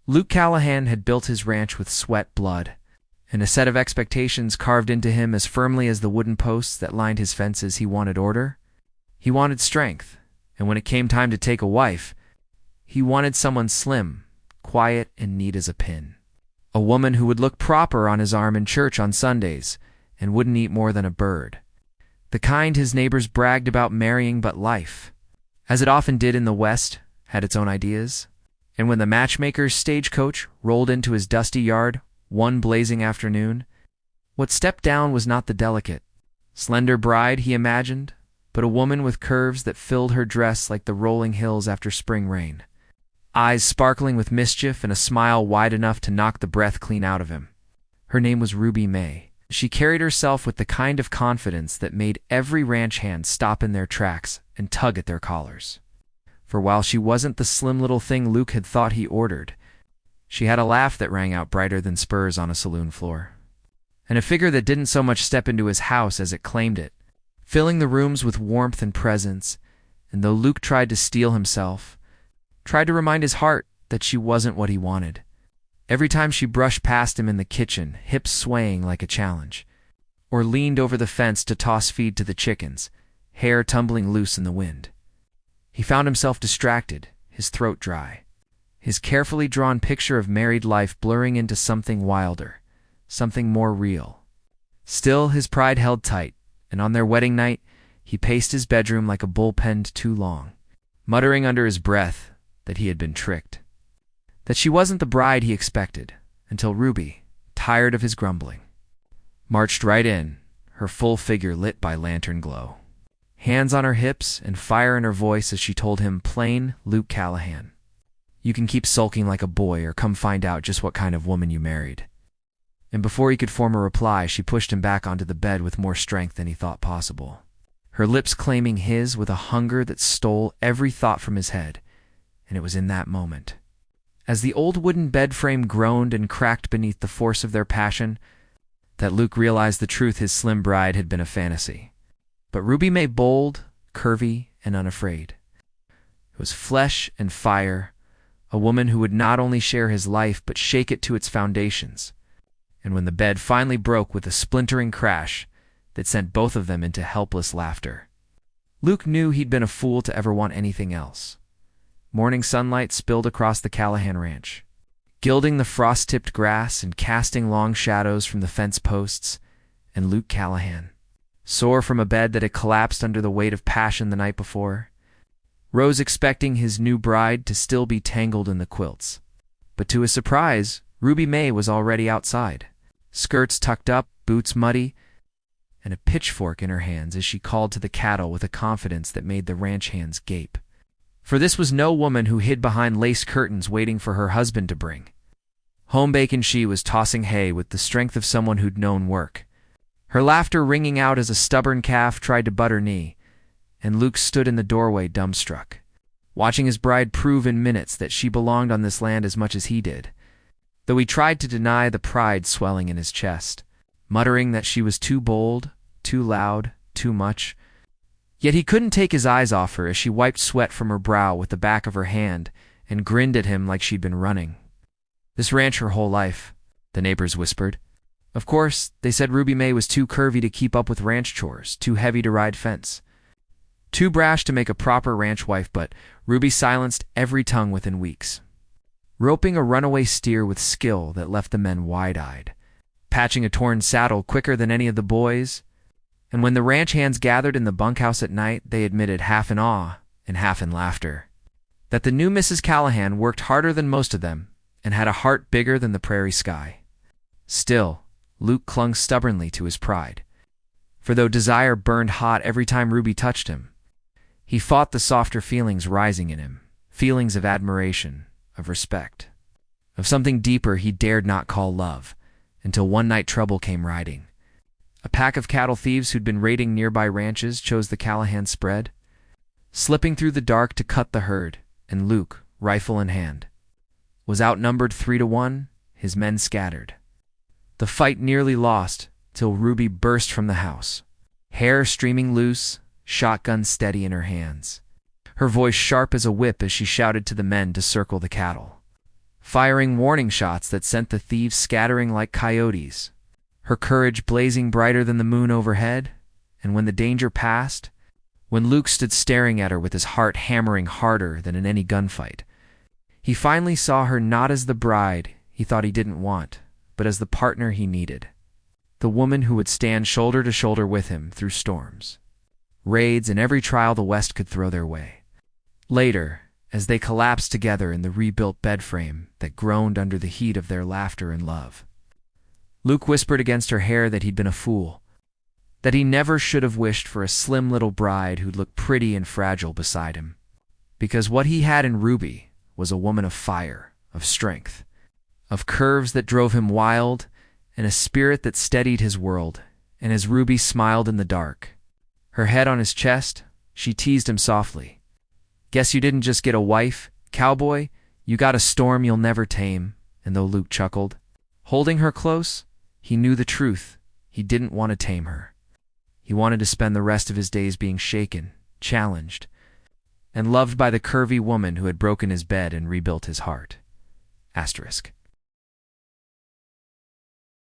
Luke Callahan had built his ranch with sweat, blood, and a set of expectations carved into him as firmly as the wooden posts that lined his fences. He wanted order. He wanted strength. And when it came time to take a wife, he wanted someone slim, quiet, and neat as a pin. A woman who would look proper on his arm in church on Sundays and wouldn't eat more than a bird. The kind his neighbors bragged about marrying, but life, as it often did in the West, had its own ideas. And when the matchmaker's stagecoach rolled into his dusty yard one blazing afternoon, what stepped down was not the delicate, slender bride he imagined, but a woman with curves that filled her dress like the rolling hills after spring rain, eyes sparkling with mischief and a smile wide enough to knock the breath clean out of him. Her name was Ruby May. She carried herself with the kind of confidence that made every ranch hand stop in their tracks and tug at their collars. For while she wasn't the slim little thing Luke had thought he ordered, she had a laugh that rang out brighter than spurs on a saloon floor, and a figure that didn't so much step into his house as it claimed it, filling the rooms with warmth and presence. And though Luke tried to steel himself, tried to remind his heart that she wasn't what he wanted, every time she brushed past him in the kitchen, hips swaying like a challenge, or leaned over the fence to toss feed to the chickens, hair tumbling loose in the wind, he found himself distracted, his throat dry, his carefully drawn picture of married life blurring into something wilder, something more real. Still, his pride held tight, and on their wedding night, he paced his bedroom like a bull penned too long, muttering under his breath that he had been tricked, that she wasn't the bride he expected, until Ruby, tired of his grumbling, marched right in, her full figure lit by lantern glow, hands on her hips and fire in her voice as she told him plain Luke Callahan, "You can keep sulking like a boy or come find out just what kind of woman you married." And before he could form a reply, she pushed him back onto the bed with more strength than he thought possible, her lips claiming his with a hunger that stole every thought from his head. And it was in that moment, as the old wooden bed frame groaned and cracked beneath the force of their passion, that Luke realized the truth. His slim bride had been a fantasy, but Ruby May bold, curvy, and unafraid. It was flesh and fire, a woman who would not only share his life but shake it to its foundations. And when the bed finally broke with a splintering crash that sent both of them into helpless laughter, Luke knew he'd been a fool to ever want anything else. Morning sunlight spilled across the Callahan ranch, gilding the frost-tipped grass and casting long shadows from the fence posts, and Luke Callahan, sore from a bed that had collapsed under the weight of passion the night before, rose expecting his new bride to still be tangled in the quilts. But to his surprise, Ruby May was already outside, skirts tucked up, boots muddy, and a pitchfork in her hands as she called to the cattle with a confidence that made the ranch hands gape. For this was no woman who hid behind lace curtains waiting for her husband to bring. Home bacon she was tossing hay with the strength of someone who'd known work, her laughter ringing out as a stubborn calf tried to butt her knee, and Luke stood in the doorway dumbstruck, watching his bride prove in minutes that she belonged on this land as much as he did, though he tried to deny the pride swelling in his chest, muttering that she was too bold, too loud, too much. Yet he couldn't take his eyes off her as she wiped sweat from her brow with the back of her hand and grinned at him like she'd been running this ranch her whole life, the neighbors whispered. Of course, they said Ruby May was too curvy to keep up with ranch chores, too heavy to ride fence, too brash to make a proper ranch wife, but Ruby silenced every tongue within weeks, roping a runaway steer with skill that left the men wide-eyed, patching a torn saddle quicker than any of the boys, and when the ranch hands gathered in the bunkhouse at night, they admitted half in awe and half in laughter that the new Mrs. Callahan worked harder than most of them and had a heart bigger than the prairie sky. Still, Luke clung stubbornly to his pride, for though desire burned hot every time Ruby touched him, he fought the softer feelings rising in him, feelings of admiration, of respect, of something deeper he dared not call love, until one night trouble came riding. A pack of cattle thieves who'd been raiding nearby ranches chose the Callahan spread, slipping through the dark to cut the herd, and Luke, rifle in hand, was outnumbered 3-1, his men scattered. The fight nearly lost till Ruby burst from the house, hair streaming loose, shotgun steady in her hands, her voice sharp as a whip as she shouted to the men to circle the cattle. firing warning shots that sent the thieves scattering like coyotes, her courage blazing brighter than the moon overhead. And when the danger passed, when Luke stood staring at her with his heart hammering harder than in any gunfight, he finally saw her not as the bride he thought he didn't want, but as the partner he needed. The woman who would stand shoulder to shoulder with him through storms, raids, and every trial the West could throw their way. Later, as they collapsed together in the rebuilt bed frame that groaned under the heat of their laughter and love, Luke whispered against her hair that he'd been a fool, that he never should have wished for a slim little bride who'd look pretty and fragile beside him, because what he had in Ruby was a woman of fire, of strength, of curves that drove him wild, and a spirit that steadied his world. And as Ruby smiled in the dark, her head on his chest, she teased him softly. "Guess you didn't just get a wife, cowboy, you got a storm you'll never tame." And though Luke chuckled, holding her close, he knew the truth. He didn't want to tame her. He wanted to spend the rest of his days being shaken, challenged, and loved by the curvy woman who had broken his bed and rebuilt his heart. Asterisk.